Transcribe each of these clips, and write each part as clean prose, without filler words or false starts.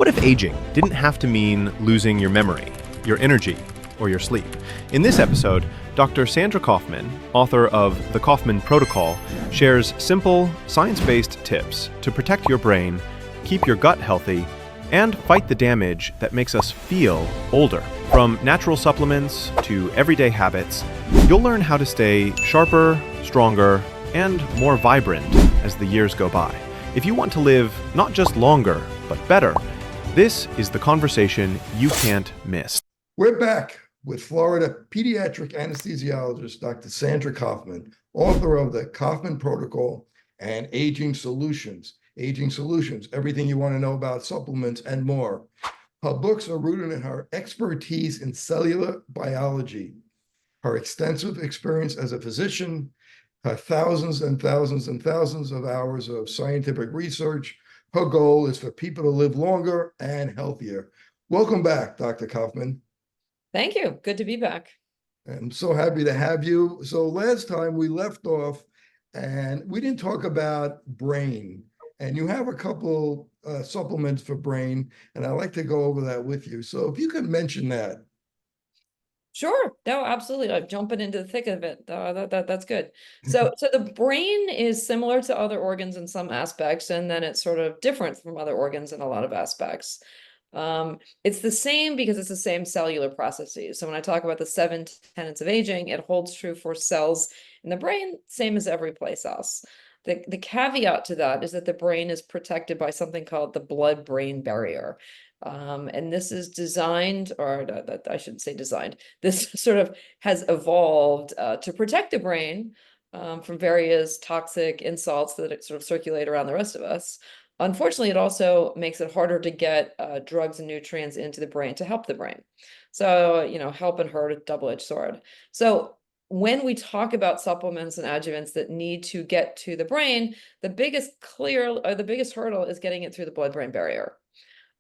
What if aging didn't have to mean losing your memory, your energy, or your sleep? In this episode, Dr. Sandra Kaufmann, author of The Kaufmann Protocol, shares simple, science-based tips to protect your brain, keep your gut healthy, and fight the damage that makes us feel older. From natural supplements to everyday habits, you'll learn how to stay sharper, stronger, and more vibrant as the years go by. If you want to live not just longer, but better, this is the conversation you can't miss. We're back with Florida pediatric anesthesiologist Dr. Sandra Kaufmann, author of the Kaufmann Protocol and Aging Solutions. Aging Solutions, everything you want to know about supplements and more. Her books are rooted in her expertise in cellular biology, her extensive experience as a physician, her thousands and thousands and thousands of hours of scientific research. Her goal is for people to live longer and healthier. Welcome back, Dr. Kaufmann. Thank you. Good to be back. I'm so happy to have you. So last time we left off and we didn't talk about brain. And you have a couple supplements for brain, and I'd like to go over that with you. So if you could mention that. Sure. No, absolutely. I'm jumping into the thick of it. That's good. So the brain is similar to other organs in some aspects, and then it's sort of different from other organs in a lot of aspects. It's the same because it's the same cellular processes. So when I talk about the 7 tenets of aging, it holds true for cells in the brain, same as every place else. The caveat to that is that the brain is protected by something called the blood-brain barrier. And this is designed, or I shouldn't say designed, this sort of has evolved to protect the brain from various toxic insults that sort of circulate around the rest of us. Unfortunately, it also makes it harder to get drugs and nutrients into the brain to help the brain. So, help and hurt, a double-edged sword. So when we talk about supplements and adjuvants that need to get to the brain, the biggest hurdle is getting it through the blood-brain barrier.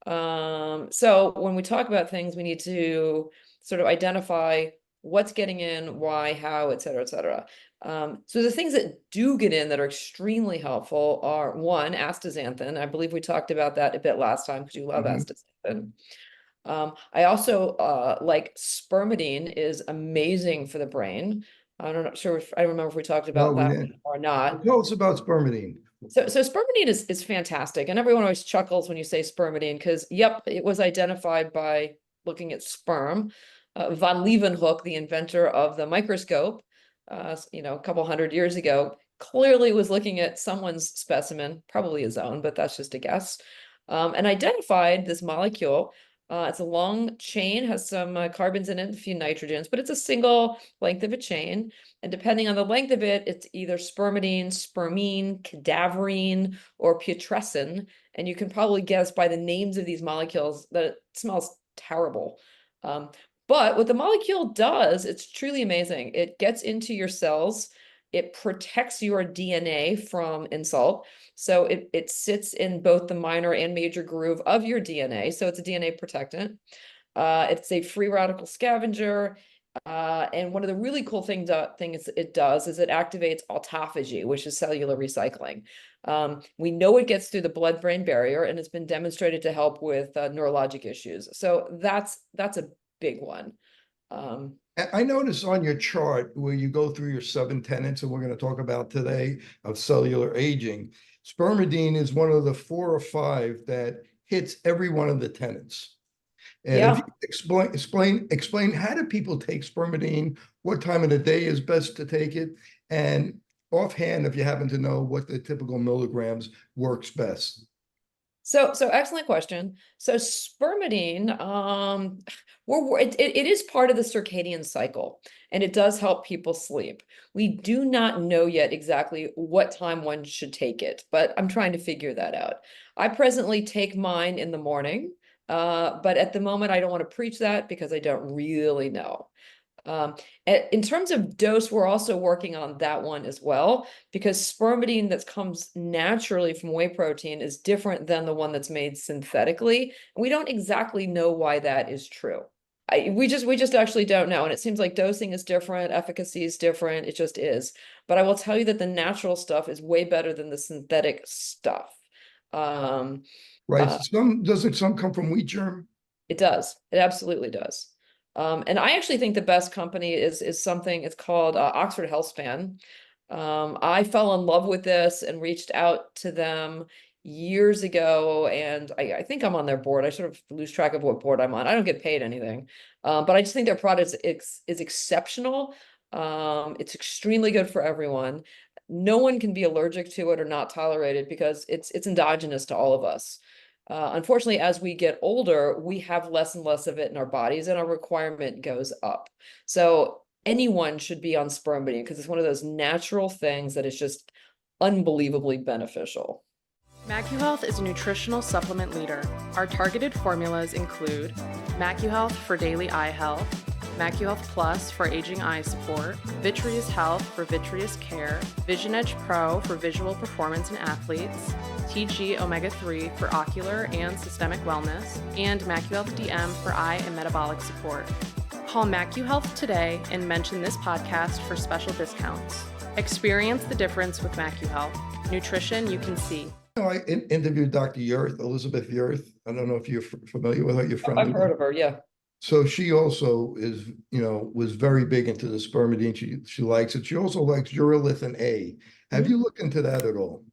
So when we talk about things, we need to sort of identify what's getting in, why, how, et cetera, et cetera. So the things that do get in that are extremely helpful are, one, astaxanthin. I believe we talked about that a bit last time because you love astaxanthin. I also like spermidine is amazing for the brain. I'm not sure if I remember if we talked about that or not. Tell us about spermidine. So spermidine is fantastic, and everyone always chuckles when you say spermidine because, yep, it was identified by looking at sperm. Von Leeuwenhoek, the inventor of the microscope, a couple hundred years ago, clearly was looking at someone's specimen, probably his own, but that's just a guess, and identified this molecule. It's a long chain, has some carbons in it, a few nitrogens, but it's a single length of a chain. And depending on the length of it, it's either spermidine, spermine, cadaverine, or putrescin. And you can probably guess by the names of these molecules that it smells terrible. But what the molecule does, it's truly amazing. It gets into your cells. It protects your DNA from insult. So it sits in both the minor and major groove of your DNA. So it's a DNA protectant. It's a free radical scavenger. And one of the really cool things it does is it activates autophagy, which is cellular recycling. We know it gets through the blood-brain barrier, and it's been demonstrated to help with neurologic issues. So that's a big one. I noticed on your chart where you go through your 7 tenets, and we're going to talk about today, of cellular aging, spermidine is one of the 4 or 5 that hits every one of the tenets. And if you explain how do people take spermidine, what time of the day is best to take it, and offhand, if you happen to know what the typical milligrams works best. So excellent question. So spermidine, it is part of the circadian cycle, and it does help people sleep. We do not know yet exactly what time one should take it, but I'm trying to figure that out. I presently take mine in the morning, but at the moment I don't want to preach that because I don't really know. In terms of dose, we're also working on that one as well, because spermidine that comes naturally from whey protein is different than the one that's made synthetically. We don't exactly know why that is true. We just actually don't know. And it seems like dosing is different, efficacy is different. It just is. But I will tell you that the natural stuff is way better than the synthetic stuff. Right. Some come from wheat germ? It does. It absolutely does. And I actually think the best company is something, it's called Oxford Healthspan. I fell in love with this and reached out to them years ago, and I think I'm on their board. I sort of lose track of what board I'm on. I don't get paid anything, but I just think their product is exceptional. It's extremely good for everyone. No one can be allergic to it or not tolerate it because it's endogenous to all of us. Unfortunately, as we get older, we have less and less of it in our bodies, and our requirement goes up. So anyone should be on spermidine because it's one of those natural things that is just unbelievably beneficial. MacuHealth is a nutritional supplement leader. Our targeted formulas include MacuHealth for daily eye health, MacuHealth Plus for aging eye support, Vitreous Health for vitreous care, Vision Edge Pro for visual performance in athletes, TG Omega-3 for ocular and systemic wellness, and MacuHealth DM for eye and metabolic support. Call MacuHealth today and mention this podcast for special discounts. Experience the difference with MacuHealth. Nutrition you can see. I interviewed Dr. Yurth, Elizabeth Yurth. I don't know if you're familiar with her, your friend. I've heard of her, yeah. So she also is, was very big into the spermidine. She likes it. She also likes urolithin A. Have you looked into that at all?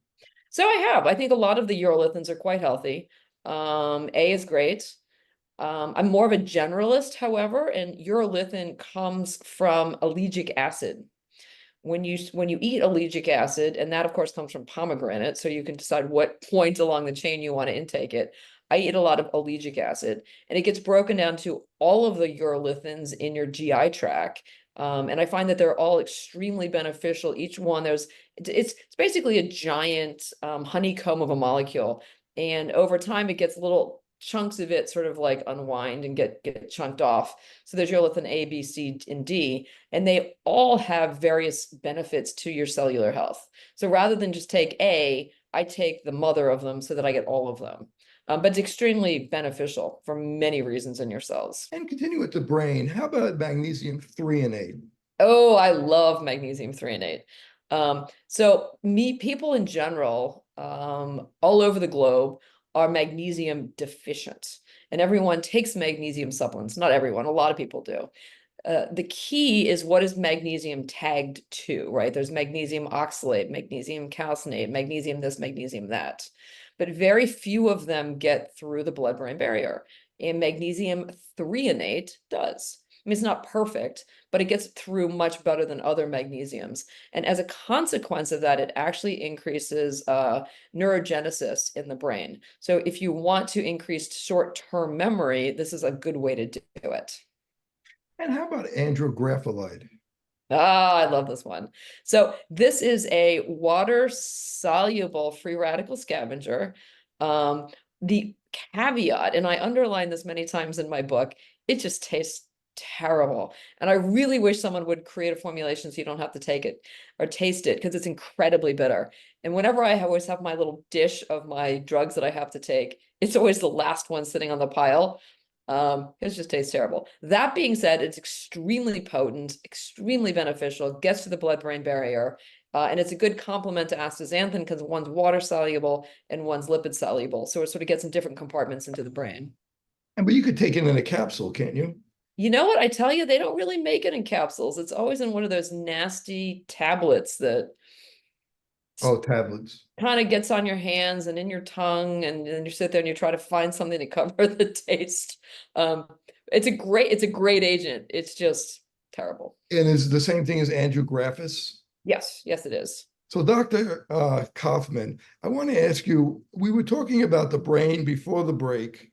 So I have. I think a lot of the urolithins are quite healthy. A is great. I'm more of a generalist, however, and urolithin comes from ellagic acid. When you eat ellagic acid, and that of course comes from pomegranate, so you can decide what point along the chain you want to intake it. I eat a lot of ellagic acid, and it gets broken down to all of the urolithins in your GI tract. And I find that they're all extremely beneficial. Each one, it's basically a giant honeycomb of a molecule. And over time, it gets little chunks of it sort of like unwind and get chunked off. So there's urolithin A, B, C, and D, and they all have various benefits to your cellular health. So rather than just take A, I take the mother of them so that I get all of them. But it's extremely beneficial for many reasons in your cells. And continue with the brain. How about magnesium threonate? Oh, I love magnesium threonate. So people in general, all over the globe, are magnesium deficient, and everyone takes magnesium supplements. Not everyone, a lot of people do. The key is, what is magnesium tagged to, right? There's magnesium oxalate, magnesium calcinate, magnesium this, magnesium that. But very few of them get through the blood-brain barrier, and magnesium threonate does. I mean, it's not perfect, but it gets through much better than other magnesiums. And as a consequence of that, it actually increases neurogenesis in the brain. So if you want to increase short-term memory, this is a good way to do it. And how about Andrographolide? Ah, I love this one. So this is a water-soluble free radical scavenger. The caveat, and I underline this many times in my book, it just tastes terrible. And I really wish someone would create a formulation so you don't have to take it or taste it, because it's incredibly bitter. And whenever I always have my little dish of my drugs that I have to take, it's always the last one sitting on the pile. It just tastes terrible. That being said, it's extremely potent, extremely beneficial, gets to the blood-brain barrier, and it's a good complement to astaxanthin because one's water soluble and one's lipid soluble. So it sort of gets in different compartments into the brain. But you could take it in a capsule, can't you? You know what? I tell you, they don't really make it in capsules. It's always in one of those nasty tablets that tablets. kind of gets on your hands and in your tongue, and then you sit there and you try to find something to cover the taste. It's a great agent. It's just terrible. And is the same thing as angiographism? Yes, it is. So Dr. Kaufmann, I want to ask you, we were talking about the brain before the break,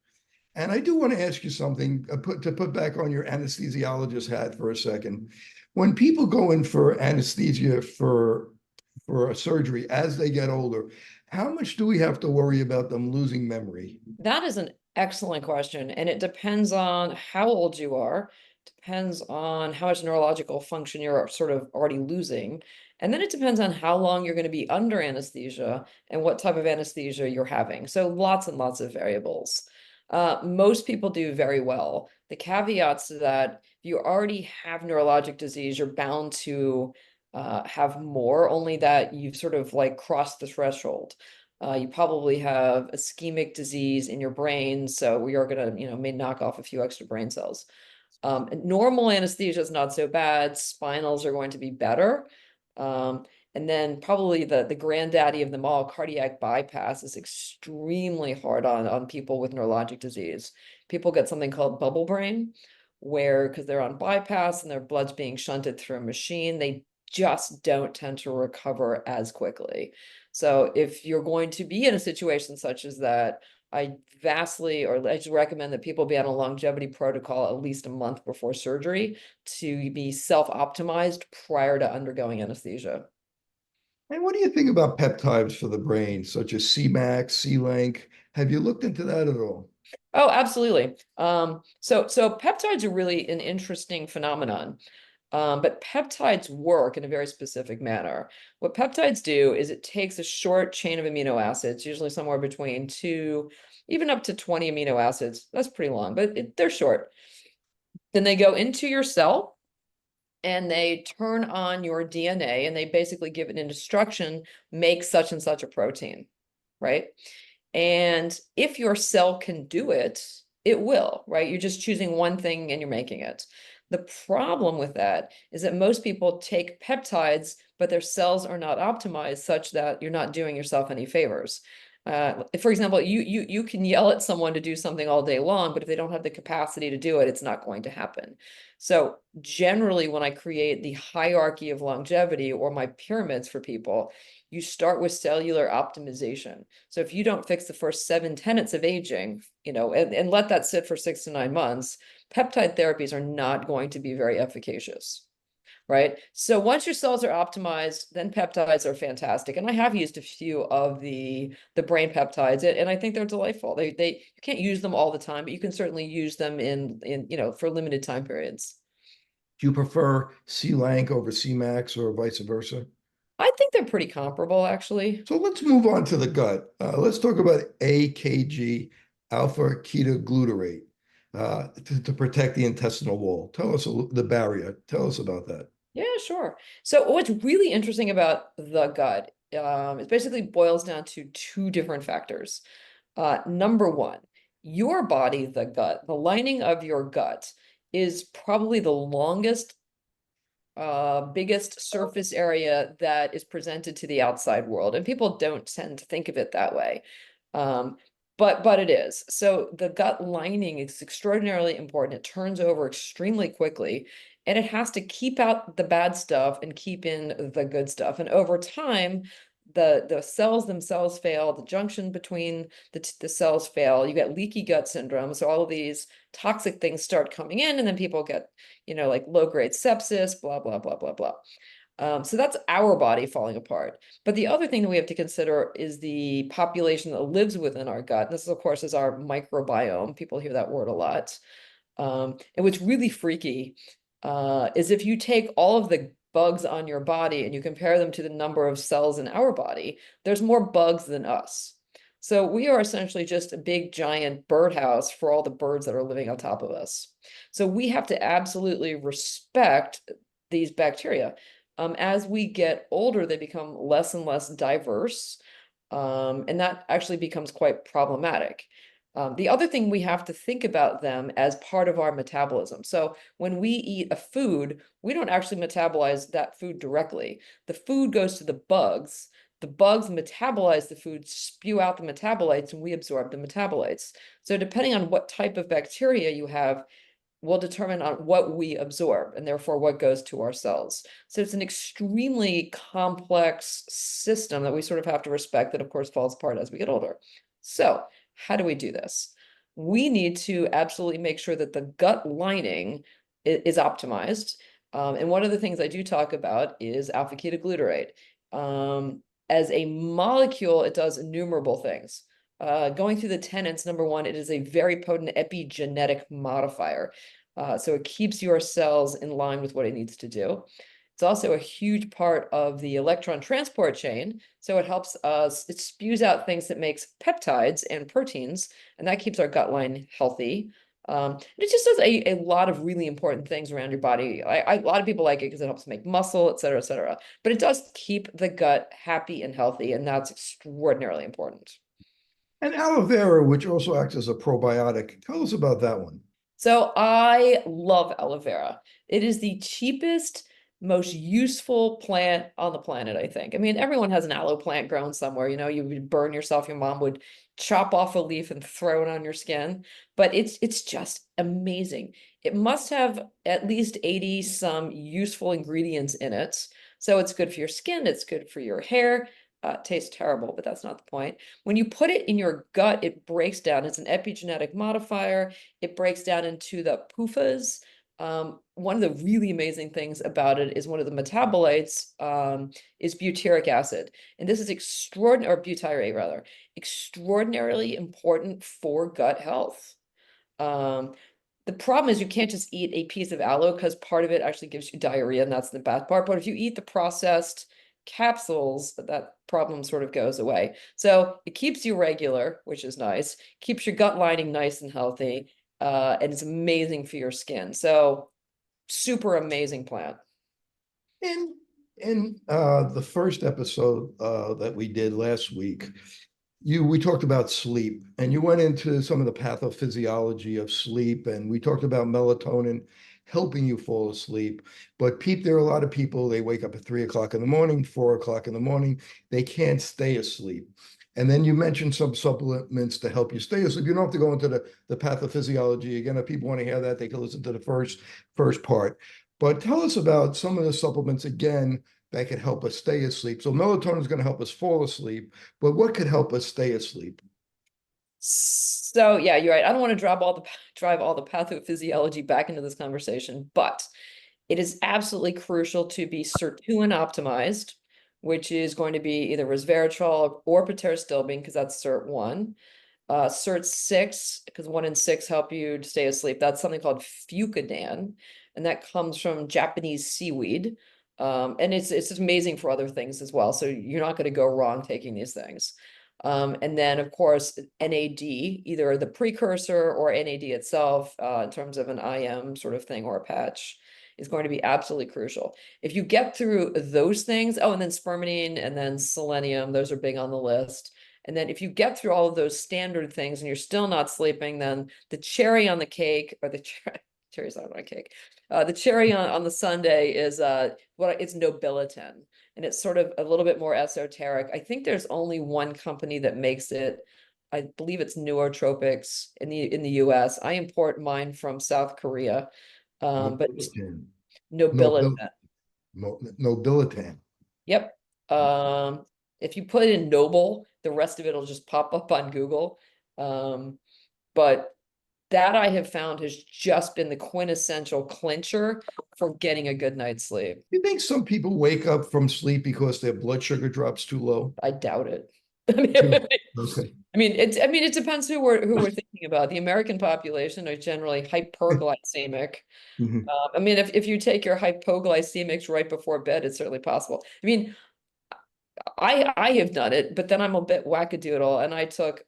and I do want to ask you something, to put back on your anesthesiologist hat for a second. When people go in for anesthesia for a surgery as they get older, how much do we have to worry about them losing memory? That is an excellent question, and it depends on how old you are, depends on how much neurological function you're sort of already losing, and then it depends on how long you're going to be under anesthesia and what type of anesthesia you're having. So lots and lots of variables. Most people do very well. The caveats to that, if you already have neurologic disease, you're bound to have more, only that you've sort of like crossed the threshold. You probably have ischemic disease in your brain, so we are going to, may knock off a few extra brain cells. Normal anesthesia is not so bad. Spinals are going to be better. And then probably the granddaddy of them all, cardiac bypass, is extremely hard on people with neurologic disease. People get something called bubble brain, where because they're on bypass and their blood's being shunted through a machine, they just don't tend to recover as quickly. So if you're going to be in a situation such as that, I just recommend that people be on a longevity protocol at least a month before surgery to be self-optimized prior to undergoing anesthesia. And what do you think about peptides for the brain, such as Cmax, Selank? Have you looked into that at all? Oh, absolutely. So peptides are really an interesting phenomenon. But peptides work in a very specific manner. What peptides do is it takes a short chain of amino acids, usually somewhere between 2, even up to 20 amino acids. That's pretty long, but they're short. Then they go into your cell and they turn on your DNA and they basically give it an instruction, make such and such a protein, right? And if your cell can do it, it will, right? You're just choosing one thing and you're making it. The problem with that is that most people take peptides, but their cells are not optimized such that you're not doing yourself any favors. For example, you can yell at someone to do something all day long, but if they don't have the capacity to do it, it's not going to happen. So generally, when I create the hierarchy of longevity or my pyramids for people, you start with cellular optimization. So if you don't fix the first 7 tenets of aging, and let that sit for 6 to 9 months, peptide therapies are not going to be very efficacious. Right. So once your cells are optimized, then peptides are fantastic. And I have used a few of the brain peptides, and I think they're delightful. You can't use them all the time, but you can certainly use them in for limited time periods. Do you prefer Selank over Cmax or vice versa? I think they're pretty comparable, actually. So let's move on to the gut. Let's talk about AKG, alpha-ketoglutarate, to protect the intestinal wall. Tell us the barrier. Tell us about that. Yeah, sure. So what's really interesting about the gut, it basically boils down to 2 different factors. Number 1, your body, the gut, the lining of your gut is probably the longest, biggest surface area that is presented to the outside world. And people don't tend to think of it that way. But it is. So the gut lining is extraordinarily important. It turns over extremely quickly, and it has to keep out the bad stuff and keep in the good stuff. And over time, the cells themselves fail, the junction between the cells fail, you get leaky gut syndrome. So all of these toxic things start coming in, and then people get, like low-grade sepsis, blah, blah, blah, blah, blah. So that's our body falling apart. But the other thing that we have to consider is the population that lives within our gut. This, of course, is our microbiome. People hear that word a lot. And what's really freaky is if you take all of the bugs on your body and you compare them to the number of cells in our body, there's more bugs than us. So we are essentially just a big giant birdhouse for all the birds that are living on top of us. So we have to absolutely respect these bacteria. As we get older, they become less and less diverse, and that actually becomes quite problematic. The other thing, we have to think about them as part of our metabolism. So when we eat a food, we don't actually metabolize that food directly. The food goes to the bugs. The bugs metabolize the food, spew out the metabolites, and we absorb the metabolites. So depending on what type of bacteria you have, will determine on what we absorb and therefore what goes to our cells. So it's an extremely complex system that we sort of have to respect, that of course falls apart as we get older. So how do we do this? We need to absolutely make sure that the gut lining is optimized. And one of the things I do talk about is alpha-ketoglutarate. As a molecule, it does innumerable things. Going through the tenets, number 1, it is a very potent epigenetic modifier. So it keeps your cells in line with what it needs to do. It's also a huge part of the electron transport chain. So it helps us, it spews out things that makes peptides and proteins, and that keeps our gut line healthy. It just does a lot of really important things around your body. A lot of people like it because it helps make muscle, et cetera, et cetera. But it does keep the gut happy and healthy, and that's extraordinarily important. And aloe vera, which also acts as a probiotic. Tell us about that one. So I love aloe vera. It is the cheapest, most useful plant on the planet, I think. I mean, everyone has an aloe plant growing somewhere. You know, you would burn yourself. Your mom would chop off a leaf and throw it on your skin. But it's just amazing. It must have at least 80 some useful ingredients in it. So it's good for your skin. It's good for your hair. It tastes terrible, but that's not the point. When you put it in your gut, it breaks down. It's an epigenetic modifier. It breaks down into the PUFAs. One of the really amazing things about it is one of the metabolites is butyric acid. And this is extraordinary, or butyrate rather, extraordinarily important for gut health. The problem is you can't just eat a piece of aloe because part of it actually gives you diarrhea, and that's the bad part. But if you eat the processed capsules, that problem sort of goes away. So it keeps you regular, which is nice, keeps your gut lining nice and healthy, and it's amazing for your skin. So super amazing plant. In the first episode that we did last week, we talked about sleep, and you went into some of the pathophysiology of sleep, and we talked about melatonin helping you fall asleep. But there are a lot of people, they wake up at 3 o'clock in the morning, 4 o'clock in the morning, they can't stay asleep. And then you mentioned some supplements to help you stay asleep. You don't have to go into the pathophysiology. Again, if people want to hear that, they can listen to the first part. But tell us about some of the supplements again that could help us stay asleep. So melatonin is going to help us fall asleep, but what could help us stay asleep? So yeah, you're right. I don't want to drive all the pathophysiology back into this conversation, but it is absolutely crucial to be sirtuin optimized, which is going to be either resveratrol or pterostyrbine, because that's SIRT1. SIRT6, because 1 and 6 help you to stay asleep. That's something called fucoidan, and that comes from Japanese seaweed. And it's just amazing for other things as well. So you're not going to go wrong taking these things. And then, of course, NAD, either the precursor or NAD itself, in terms of an IM sort of thing or a patch, is going to be absolutely crucial. If you get through those things, and then spermidine and then selenium, those are big on the list. And then if you get through all of those standard things and you're still not sleeping, then the cherry on the cake, or the cherry's not on a cake, the cherry on the sundae is it's nobiletin. And it's sort of a little bit more esoteric. I think there's only one company that makes it. I believe it's Nootropics in the US. I import mine from South Korea. But nobiletin. Nobiletin. Yep. If you put in noble, the rest of it will just pop up on Google. But that I have found has just been the quintessential clincher for getting a good night's sleep. You think some people wake up from sleep because their blood sugar drops too low? I doubt it. Okay. I mean, it depends who we're thinking about. The American population are generally hyperglycemic. Mm-hmm. I mean, if you take your hypoglycemics right before bed, it's certainly possible. I mean, I have done it, but then I'm a bit wackadoodle, and I took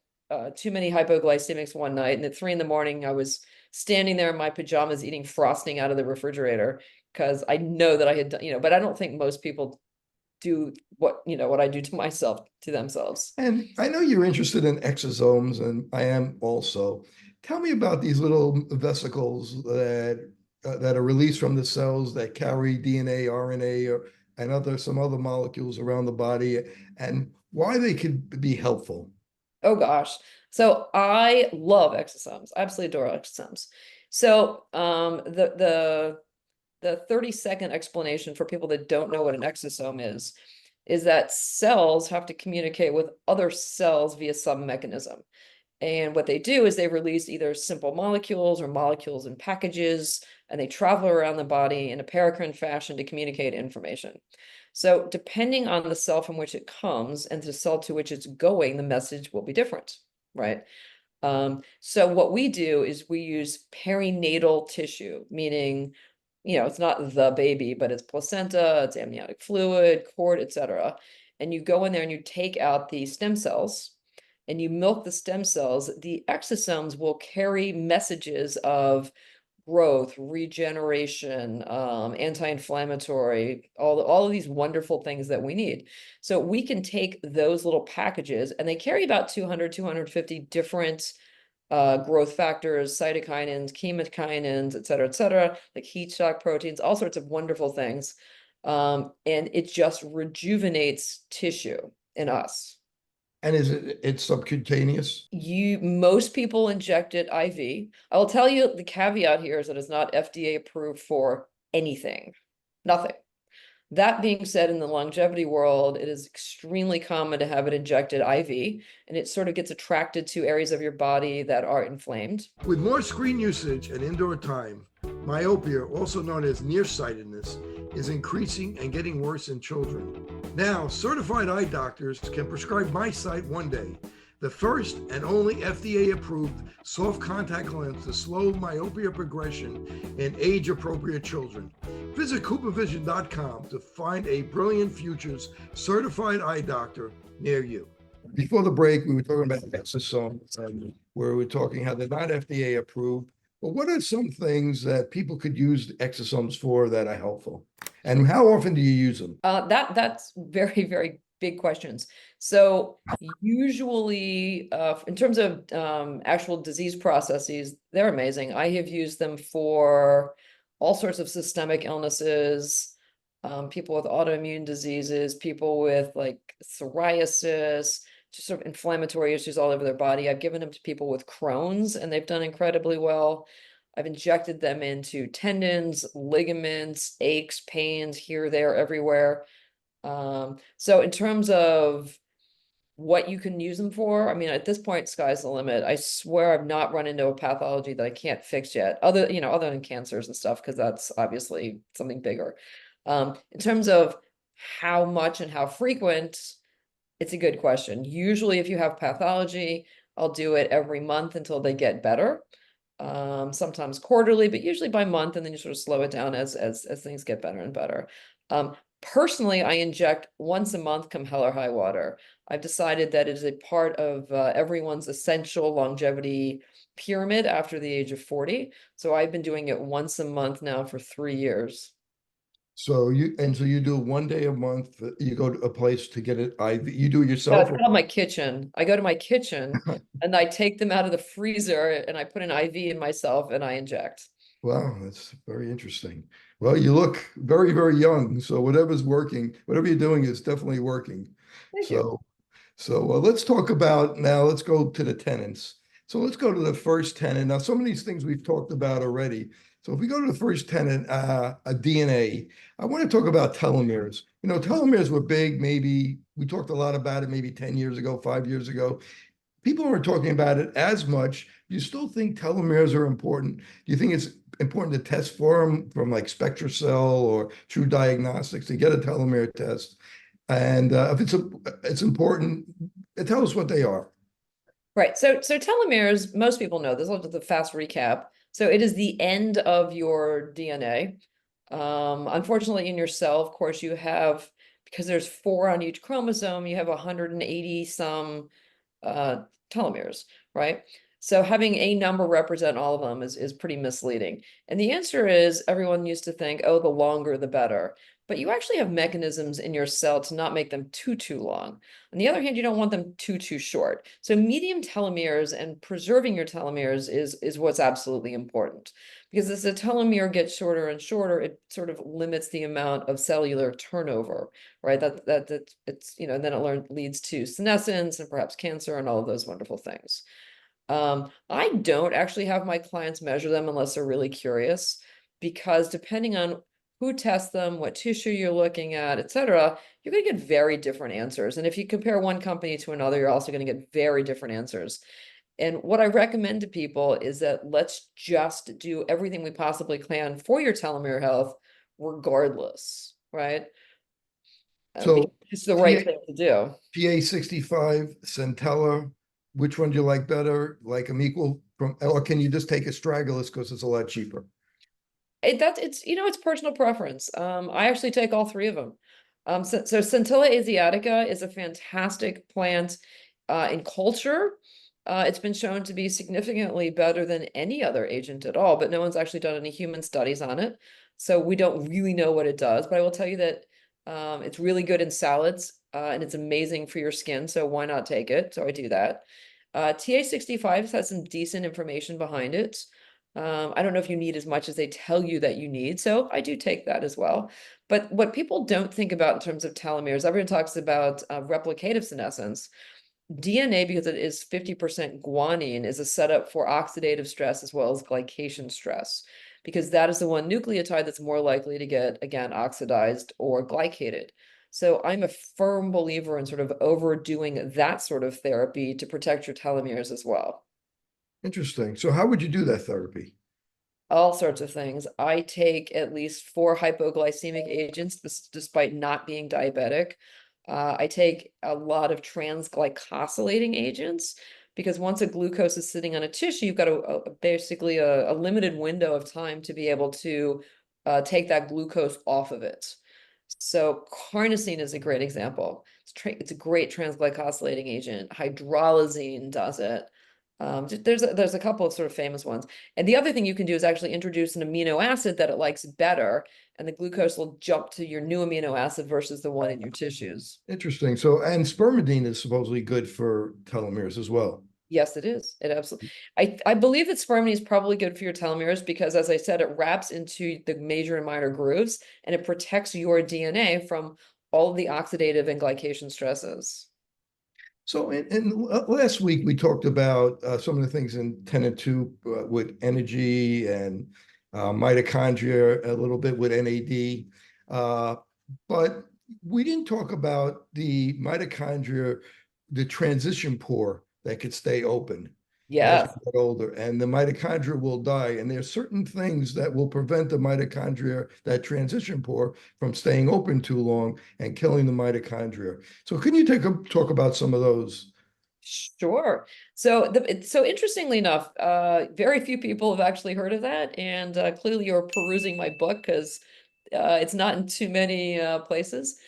too many hypoglycemics one night, and at 3 in I was standing there in my pajamas eating frosting out of the refrigerator because I know that I had done, but I don't think most people do what I do to myself to themselves. And I know you're interested in exosomes, and I am also. Tell me about these little vesicles that are released from the cells that carry DNA, RNA, and some other molecules around the body, and why they could be helpful. Oh gosh. So I love exosomes. I absolutely adore exosomes. So the 30-second explanation for people that don't know what an exosome is that cells have to communicate with other cells via some mechanism. And what they do is they release either simple molecules or molecules in packages, and they travel around the body in a paracrine fashion to communicate information. So depending on the cell from which it comes and the cell to which it's going, the message will be different, right? So what we do is we use perinatal tissue, meaning, it's not the baby, but it's placenta, it's amniotic fluid, cord, etc. And you go in there and you take out the stem cells, and you milk the stem cells, the exosomes will carry messages of growth, regeneration, anti-inflammatory, all of these wonderful things that we need. So we can take those little packages, and they carry about 200, 250 different growth factors, cytokinins, chemokinins, et cetera, like heat shock proteins, all sorts of wonderful things. And it just rejuvenates tissue in us. And it's subcutaneous? Most people inject it IV. I will tell you the caveat here is that it's not FDA approved for anything, nothing. That being said, in the longevity world, it is extremely common to have it injected IV, and it sort of gets attracted to areas of your body that are inflamed. With more screen usage and indoor time, myopia, also known as nearsightedness, is increasing and getting worse in children. Now, certified eye doctors can prescribe MiSight One Day, the first and only FDA-approved soft contact lens to slow myopia progression in age-appropriate children. Visit CooperVision.com to find a Brilliant Futures certified eye doctor near you. Before the break, we were talking about exosomes, where we were talking how they're not FDA approved. But what are some things that people could use exosomes for that are helpful? And how often do you use them? That's very, very big questions. So usually, in terms of actual disease processes, they're amazing. I have used them for all sorts of systemic illnesses, people with autoimmune diseases, people with like psoriasis, just sort of inflammatory issues all over their body. I've given them to people with Crohn's, and they've done incredibly well. I've injected them into tendons, ligaments, aches, pains, here, there, everywhere. So in terms of what you can use them for, I mean, at this point, sky's the limit. I swear I've not run into a pathology that I can't fix yet, other than cancers and stuff, because that's obviously something bigger. In terms of how much and how frequent, it's a good question. Usually if you have pathology, I'll do it every month until they get better. Sometimes quarterly, but usually by month, and then you sort of slow it down as things get better and better. Personally, I inject once a month, come hell or high water. I've decided that it is a part of everyone's essential longevity pyramid after the age of 40. So I've been doing it once a month now for 3 years. So you do 1 day a month. You go to a place to get it IV. You do it No, yourself? it's called my kitchen. I go to my kitchen and I take them out of the freezer and I put an IV in myself and I inject. Wow, that's very interesting. Well, you look very, very young. So whatever's working, whatever you're doing is definitely working. Thank you. So let's talk about now. Let's go to the tenets. So let's go to the first tenet. Now, some of these things we've talked about already. So if we go to the first tenet, a DNA, I want to talk about telomeres. You know, telomeres were big. Maybe we talked a lot about it maybe 10 years ago, 5 years ago. People aren't talking about it as much. Do you still think telomeres are important? Do you think it's important to test for them from like SpectraCell or True Diagnostics to get a telomere test? And if it's important, tell us what they are. Right. So telomeres, most people know this. I'll do the fast recap. So it is the end of your DNA. Unfortunately, in your cell, of course, you have, because there's 4 on each chromosome, you have 180 some telomeres, right? So having a number represent all of them is pretty misleading. And the answer is, everyone used to think, oh, the longer the better. But you actually have mechanisms in your cell to not make them too long. On the other hand, you don't want them too short. So medium telomeres and preserving your telomeres is what's absolutely important. Because as the telomere gets shorter and shorter, it sort of limits the amount of cellular turnover, right? It's, and then it leads to senescence and perhaps cancer and all of those wonderful things. I don't actually have my clients measure them unless they're really curious, because depending on who tests them, what tissue you're looking at, et cetera, you're going to get very different answers. And if you compare one company to another, you're also going to get very different answers. And what I recommend to people is that let's just do everything we possibly can for your telomere health, regardless, right? So it's the right thing to do. PA65, Centella, which one do you like better? Like them equal from, or can you just take astragalus because it's a lot cheaper? It's personal preference. I actually take all 3 of them. So Centella asiatica is a fantastic plant. In culture, it's been shown to be significantly better than any other agent at all, but no one's actually done any human studies on it. So we don't really know what it does, but I will tell you that it's really good in salads and it's amazing for your skin. So why not take it? So I do that. TA65 has some decent information behind it. I don't know if you need as much as they tell you that you need. So I do take that as well. But what people don't think about in terms of telomeres, everyone talks about replicative senescence. DNA, because it is 50% guanine, is a setup for oxidative stress as well as glycation stress, because that is the one nucleotide that's more likely to get, again, oxidized or glycated. So I'm a firm believer in sort of overdoing that sort of therapy to protect your telomeres as well. Interesting. So how would you do that therapy? All sorts of things. I take at least 4 hypoglycemic agents, despite not being diabetic. I take a lot of transglycosylating agents because once a glucose is sitting on a tissue, you've got basically a limited window of time to be able to take that glucose off of it. So carnosine is a great example. It's a great transglycosylating agent. Hydralazine does it. There's a couple of sort of famous ones. And the other thing you can do is actually introduce an amino acid that it likes better, and the glucose will jump to your new amino acid versus the one in your tissues. Interesting. So, and spermidine is supposedly good for telomeres as well. Yes, it is. It absolutely. I believe that spermidine is probably good for your telomeres because, as I said, it wraps into the major and minor grooves and it protects your DNA from all of the oxidative and glycation stresses. So last week, we talked about some of the things in tenet 2 with energy and mitochondria, a little bit with NAD. But we didn't talk about the mitochondria, the transition pore that could stay open as Yes. we get older, and the mitochondria will die. And there's certain things that will prevent the mitochondria, that transition pore, from staying open too long and killing the mitochondria. So can you talk about some of those? Sure. So so interestingly enough, very few people have actually heard of that, and clearly you're perusing my book because it's not in too many places.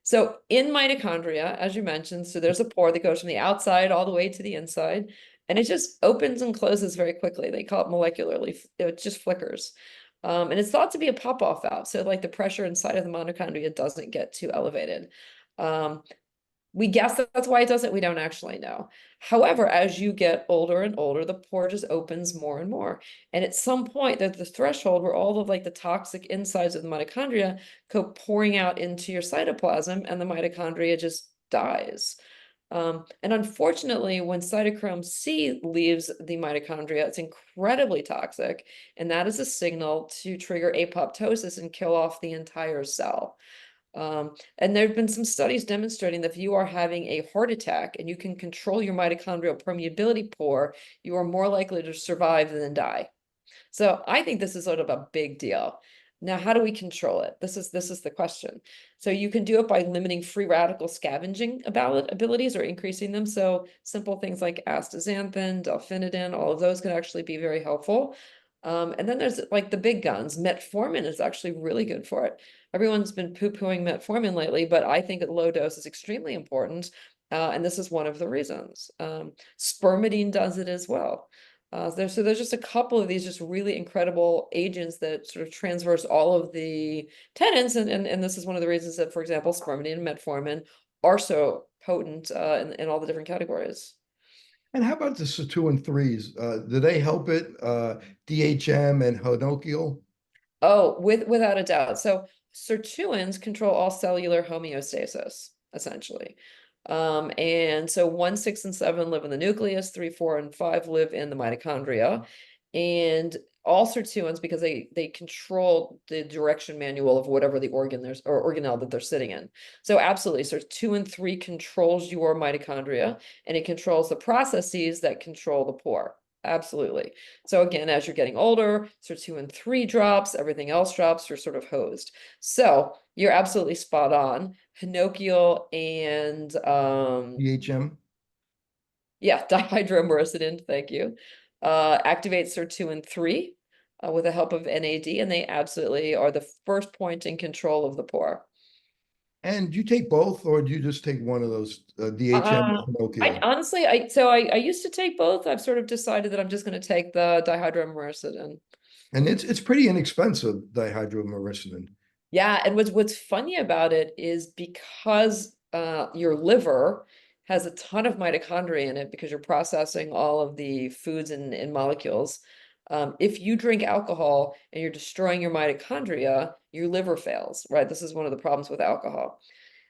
So in mitochondria, as you mentioned, so there's a pore that goes from the outside all the way to the inside, and it just opens and closes very quickly. They call it molecularly, it just flickers. And it's thought to be a pop-off valve, so like the pressure inside of the mitochondria doesn't get too elevated. We guess that's why it does it. We don't actually know. However, as you get older and older, the pore just opens more and more. And at some point, there's the threshold where all of like the toxic insides of the mitochondria go pouring out into your cytoplasm, and the mitochondria just dies. And unfortunately, when cytochrome C leaves the mitochondria, it's incredibly toxic, and that is a signal to trigger apoptosis and kill off the entire cell. And there have been some studies demonstrating that if you are having a heart attack and you can control your mitochondrial permeability pore, you are more likely to survive than die. So I think this is sort of a big deal. Now, how do we control it? This is the question. So you can do it by limiting free radical scavenging abilities or increasing them. So simple things like astaxanthin, delphinidin, all of those can actually be very helpful. And then there's like the big guns. Metformin is actually really good for it. Everyone's been poo-pooing metformin lately, but I think at low dose is extremely important. And this is one of the reasons. Spermidine does it as well. So there's just a couple of these just really incredible agents that sort of transverse all of the tenets. And this is one of the reasons that, for example, spermidine and metformin are so potent in all the different categories. And how about the sirtuin 3s? Do they help it? DHM and hinokial? Oh, without a doubt. So sirtuins control all cellular homeostasis, essentially. And so 1, 6, and 7 live in the nucleus, 3, 4, and 5 live in the mitochondria. And all sirtuins, because they control the direction manual of whatever the organ or organelle that they're sitting in. So absolutely, sirtuin 3 controls your mitochondria, and it controls the processes that control the pore. Absolutely. So again, as you're getting older, sirtuin 3 drops, everything else drops, you're sort of hosed. So you're absolutely spot on. Hinokial and DHM? yeah, dihydromercidin, thank you. Activate sirtuin 3 with the help of NAD, and they absolutely are the first point in control of the pore. And do you take both, or do you just take one of those, DHM Uh, and I OTO? honestly, I used to take both. I've sort of decided that I'm just going to take the dihydroamorelin. And it's pretty inexpensive, dihydroamorelin. Yeah, and what's funny about it is because your liver has a ton of mitochondria in it because you're processing all of the foods and molecules. If you drink alcohol and you're destroying your mitochondria, your liver fails, right? This is one of the problems with alcohol.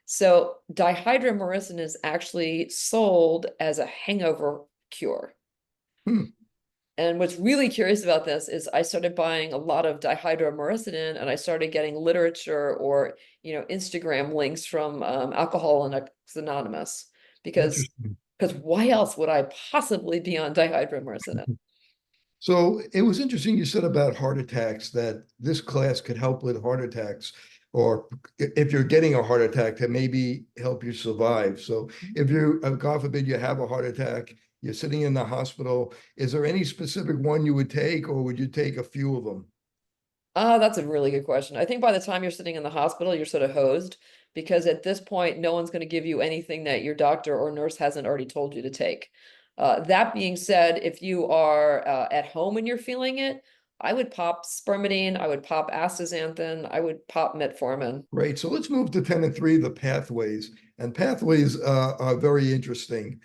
So dihydroamorelin is actually sold as a hangover cure. Hmm. And what's really curious about this is I started buying a lot of dihydroamorelin and I started getting literature or, Instagram links from Alcoholics Anonymous because Interesting. why else would I possibly be on dihydroamorelin? So it was interesting you said about heart attacks, that this class could help with heart attacks, or if you're getting a heart attack, to maybe help you survive. So if you, God forbid, you have a heart attack, you're sitting in the hospital, is there any specific one you would take, or would you take a few of them? That's a really good question. I think by the time you're sitting in the hospital, you're sort of hosed because at this point, no one's going to give you anything that your doctor or nurse hasn't already told you to take. That being said, if you are at home and you're feeling it, I would pop Spermidine, I would pop Astaxanthin, I would pop Metformin. Right. So let's move to 10 and 3, the pathways. And pathways are very interesting.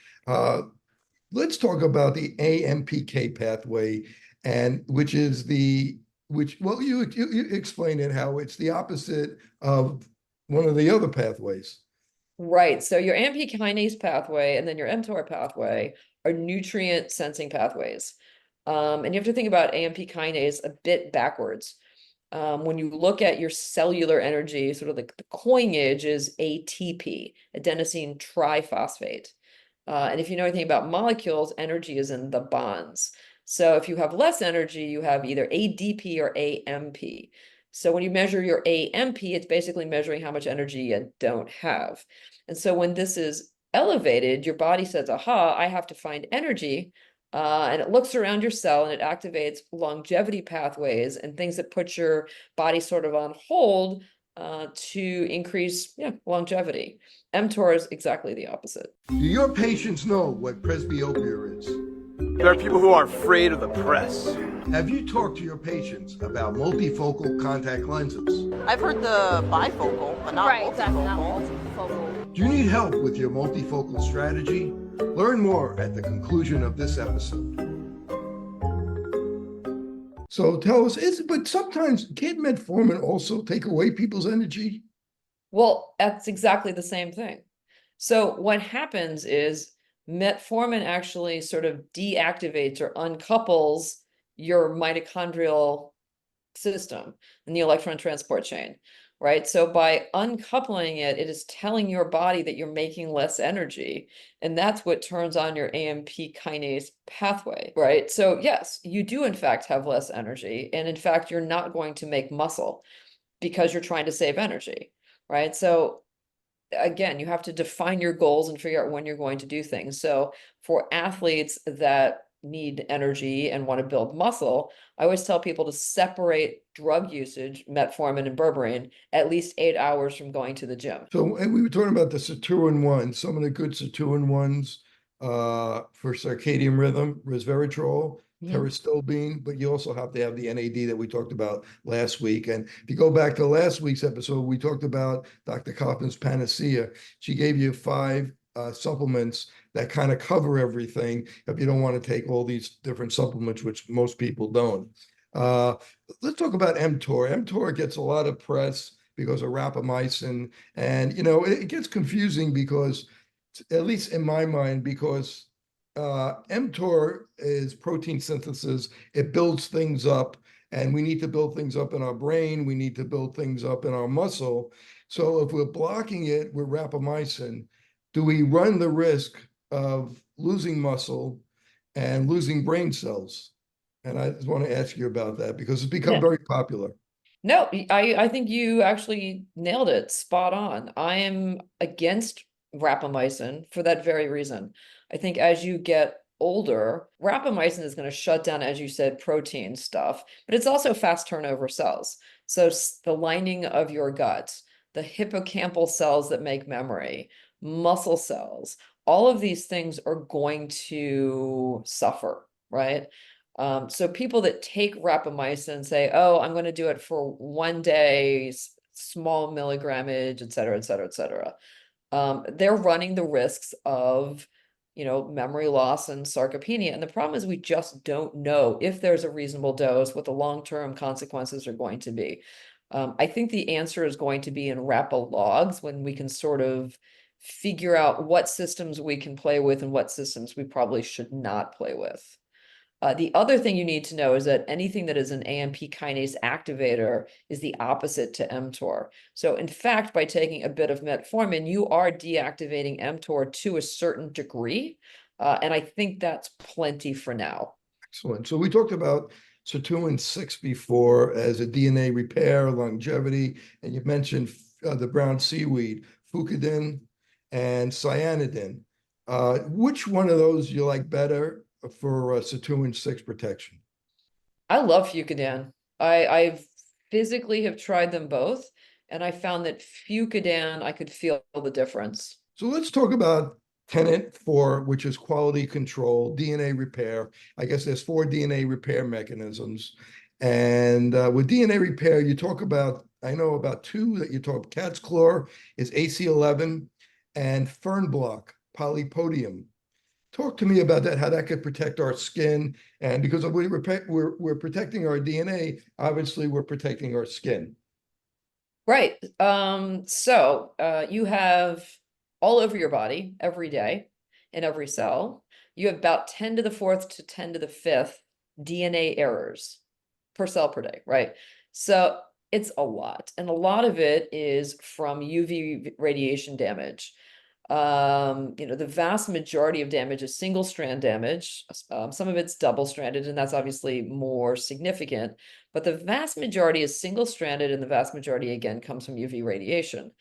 Let's talk about the AMPK pathway, and which is well, you explain it, how it's the opposite of one of the other pathways. Right. So your AMP kinase pathway and then your mTOR pathway are nutrient sensing pathways. And you have to think about AMP kinase a bit backwards. When you look at your cellular energy, sort of like the coinage is ATP, adenosine triphosphate. And if you know anything about molecules, energy is in the bonds. So if you have less energy, you have either ADP or AMP. So when you measure your AMP, it's basically measuring how much energy you don't have. And so when this is elevated, your body says, aha, I have to find energy. And it looks around your cell and it activates longevity pathways and things that put your body sort of on hold to increase longevity. mTOR is exactly the opposite. Do your patients know what presbyopia is? There are people who are afraid of the press. Have you talked to your patients about multifocal contact lenses? I've heard the bifocal, but not Right, multifocal. exactly, not multifocal. Do you need help with your multifocal strategy? Learn more at the conclusion of this episode. So tell us, but sometimes can't metformin also take away people's energy? Well, that's exactly the same thing. So what happens is metformin actually sort of deactivates or uncouples your mitochondrial system in the electron transport chain, right? So by uncoupling it, it is telling your body that you're making less energy. And that's what turns on your AMP kinase pathway, right? So yes, you do in fact have less energy. And in fact, you're not going to make muscle because you're trying to save energy, right? So again, you have to define your goals and figure out when you're going to do things. So for athletes that need energy and want to build muscle, I always tell people to separate drug usage, metformin and berberine, at least 8 hours from going to the gym. So, and we were talking about the sirtuin ones, some of the good sirtuin ones for circadian rhythm, resveratrol, pterostilbene, but you also have to have the NAD that we talked about last week. And if you go back to last week's episode, we talked about Dr. Kaufmann's panacea. She gave you 5 supplements that kind of cover everything if you don't want to take all these different supplements, which most people don't. Let's talk about mTOR. mTOR gets a lot of press because of rapamycin, and it gets confusing because, at least in my mind, because mTOR is protein synthesis. It builds things up, and we need to build things up in our brain. We need to build things up in our muscle. So if we're blocking it with rapamycin, do we run the risk of losing muscle and losing brain cells? And I just want to ask you about that because it's become very popular. No, I think you actually nailed it spot on. I am against rapamycin for that very reason. I think as you get older, rapamycin is going to shut down, as you said, protein stuff, but it's also fast turnover cells. So the lining of your gut, the hippocampal cells that make memory, muscle cells, all of these things are going to suffer, right? So people that take rapamycin say, oh, I'm going to do it for 1 day, small milligrammage, et cetera, et cetera, et cetera. They're running the risks of, memory loss and sarcopenia. And the problem is we just don't know if there's a reasonable dose, what the long-term consequences are going to be. I think the answer is going to be in RAPA logs when we can sort of figure out what systems we can play with and what systems we probably should not play with. The other thing you need to know is that anything that is an AMP kinase activator is the opposite to mTOR. So in fact, by taking a bit of metformin, you are deactivating mTOR to a certain degree. And I think that's plenty for now. Excellent. So we talked about sirtuin 6 before as a DNA repair, longevity, and you mentioned the brown seaweed, fucoidan and cyanidin. Which one of those you like better for sirtuin 6 protection? I love fucoidan. I physically have tried them both, and I found that fucoidan, I could feel the difference. So let's talk about tenet 4, which is quality control, DNA repair. I guess there's 4 DNA repair mechanisms. And with DNA repair, you talk about, I know about 2 that you talk, cat's claw is AC11 and fern block, polypodium. Talk to me about that, how that could protect our skin. And because we're protecting our DNA, obviously we're protecting our skin. Right. So you have all over your body every day in every cell, you have about 10 to the 4th to 10 to the 5th DNA errors per cell per day, right? So it's a lot. And a lot of it is from UV radiation damage. The vast majority of damage is single strand damage. Some of it's double stranded, and that's obviously more significant, but the vast majority is single stranded, and the vast majority again comes from UV radiation.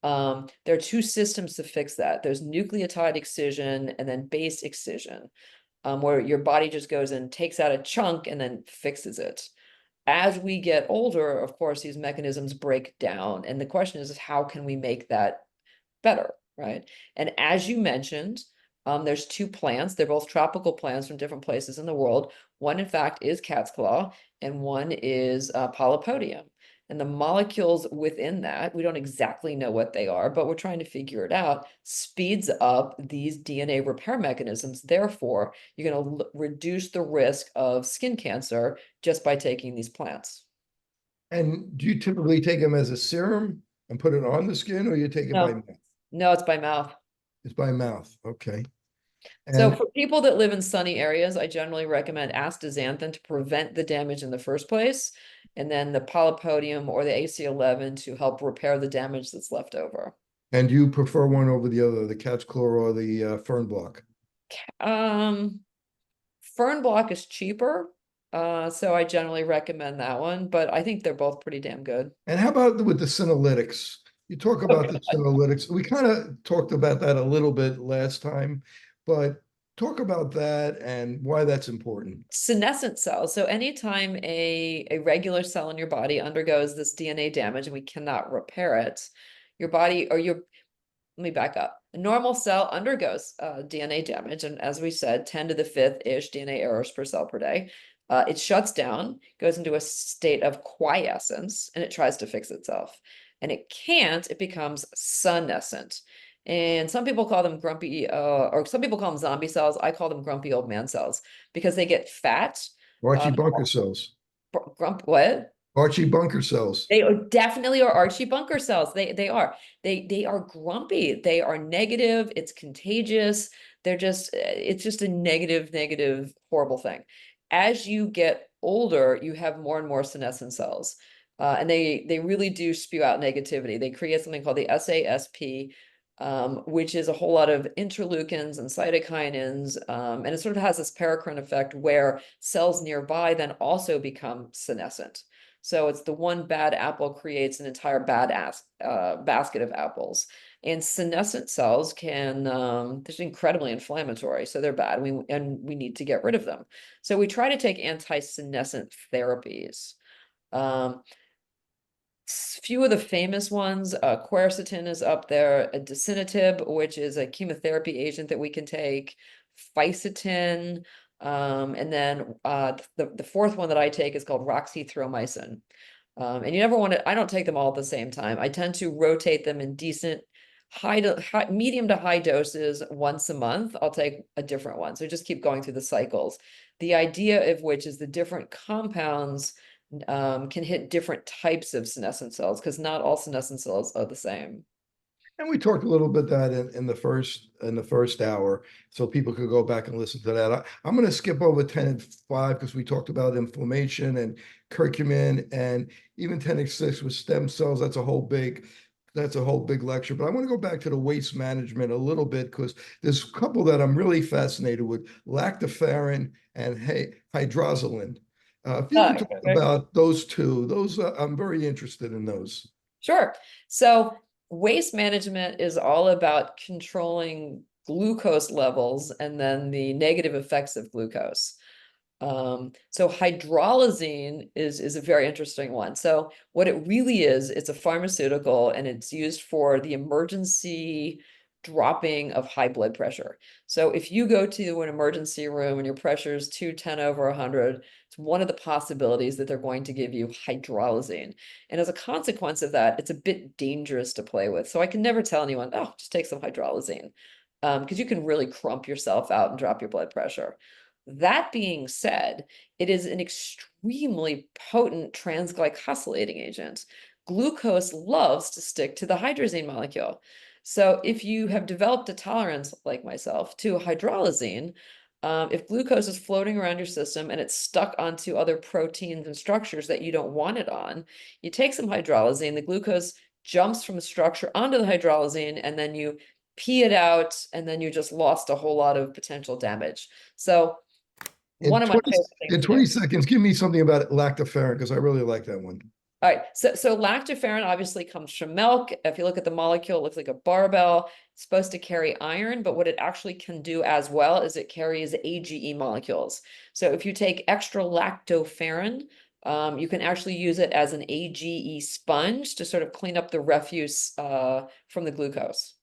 There are 2 systems to fix that. There's nucleotide excision and then base excision, where your body just goes and takes out a chunk and then fixes it. As we get older, of course, these mechanisms break down. And the question is how can we make that better? Right. And as you mentioned, there's 2 plants. They're both tropical plants from different places in the world. One, in fact, is cat's claw, and one is polypodium. And the molecules within that, we don't exactly know what they are, but we're trying to figure it out, speeds up these DNA repair mechanisms. Therefore, you're going to reduce the risk of skin cancer just by taking these plants. And do you typically take them as a serum and put it on the skin, or you take it by mouth? No, it's by mouth. It's by mouth. Okay. So for people that live in sunny areas, I generally recommend astaxanthin to prevent the damage in the first place, and then the polypodium or the AC11 to help repair the damage that's left over. And do you prefer one over the other, the cat's claw or the fern block? Fern block is cheaper, so I generally recommend that one, but I think they're both pretty damn good. And how about with the senolytics? You talk about the senolytics. We kind of talked about that a little bit last time, but talk about that and why that's important. Senescent cells. So anytime a regular cell in your body undergoes this DNA damage and we cannot repair it, your body or your, let me back up. A normal cell undergoes DNA damage. And as we said, 10 to the 5th-ish DNA errors per cell per day. It shuts down, goes into a state of quiescence, and it tries to fix itself. And it can't, it becomes senescent. And some people call them grumpy, or some people call them zombie cells. I call them grumpy old man cells because they get fat. Archie bunker cells. What? Archie bunker cells. They definitely are Archie bunker cells. They are. They are grumpy. They are negative. It's contagious. It's just a negative, horrible thing. As you get older, you have more and more senescent cells. And they really do spew out negativity. They create something called the SASP, which is a whole lot of interleukins and cytokinins. And it sort of has this paracrine effect where cells nearby then also become senescent. So it's the one bad apple creates an entire bad basket of apples. And senescent cells can, they're incredibly inflammatory, so they're bad. We need to get rid of them. So we try to take anti-senescent therapies. Few of the famous ones, quercetin is up there, a dasatinib, which is a chemotherapy agent that we can take, fisetin, and then the fourth one that I take is called roxythromycin. And you never want to, I don't take them all at the same time. I tend to rotate them in decent medium to high doses once a month. I'll take a different one. So just keep going through the cycles. The idea of which is the different compounds can hit different types of senescent cells, because not all senescent cells are the same. And we talked a little bit that in the first hour, so people could go back and listen to that. I'm going to skip over 10 and 5 because we talked about inflammation and curcumin, and even 10 and 6 with stem cells. That's a whole big lecture. But I want to go back to the waste management a little bit, because there's a couple that I'm really fascinated with: lactoferrin and hydroxylin. If you could talk about those two, I'm very interested in those. Sure. So waste management is all about controlling glucose levels and then the negative effects of glucose. So hydralazine is a very interesting one. So what it really is, it's a pharmaceutical, and it's used for the emergency dropping of high blood pressure. So if you go to an emergency room and your pressure is 210/100, it's one of the possibilities that they're going to give you hydralazine. And as a consequence of that, it's a bit dangerous to play with. So I can never tell anyone, oh, just take some hydralazine, because you can really crump yourself out and drop your blood pressure. That being said, it is an extremely potent transglycosylating agent. Glucose loves to stick to the hydrazine molecule. So if you have developed a tolerance, like myself, to hydralazine, if glucose is floating around your system and it's stuck onto other proteins and structures that you don't want it on, you take some hydralazine, the glucose jumps from the structure onto the hydralazine, and then you pee it out, and then you just lost a whole lot of potential damage. So one of my favorite things in 20 seconds, give me something about lactoferrin, because I really like that one. All right, so lactoferrin obviously comes from milk. If you look at the molecule, it looks like a barbell. It's supposed to carry iron, but what it actually can do as well is it carries AGE molecules. So if you take extra lactoferrin, you can actually use it as an AGE sponge to sort of clean up the refuse from the glucose.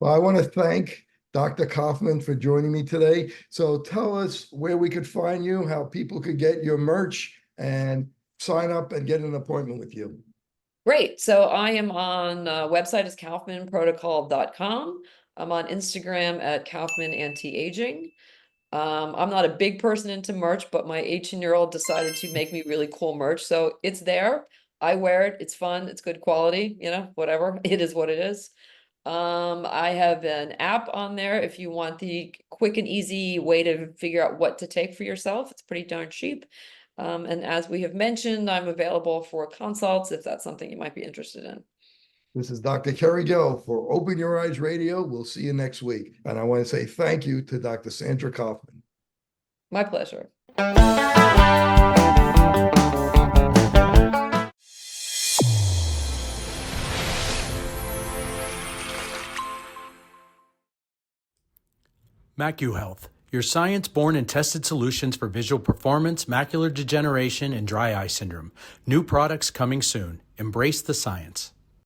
Well, I want to thank Dr. Kaufmann for joining me today. So tell us where we could find you, how people could get your merch, and sign up and get an appointment with you. Great. So I am on website is kaufmannprotocol.com. I'm on Instagram at Kaufmann Anti-Aging. I'm not a big person into merch, but my 18-year-old decided to make me really cool merch. So it's there. I wear it. It's fun. It's good quality, whatever. It is what it is. I have an app on there if you want the quick and easy way to figure out what to take for yourself. It's pretty darn cheap. And as we have mentioned, I'm available for consults if that's something you might be interested in. This is Dr. Kerry Gill for Open Your Eyes Radio. We'll see you next week. And I want to say thank you to Dr. Sandra Kaufmann. My pleasure. MacuHealth, your science-born and tested solutions for visual performance, macular degeneration, and dry eye syndrome. New products coming soon. Embrace the science.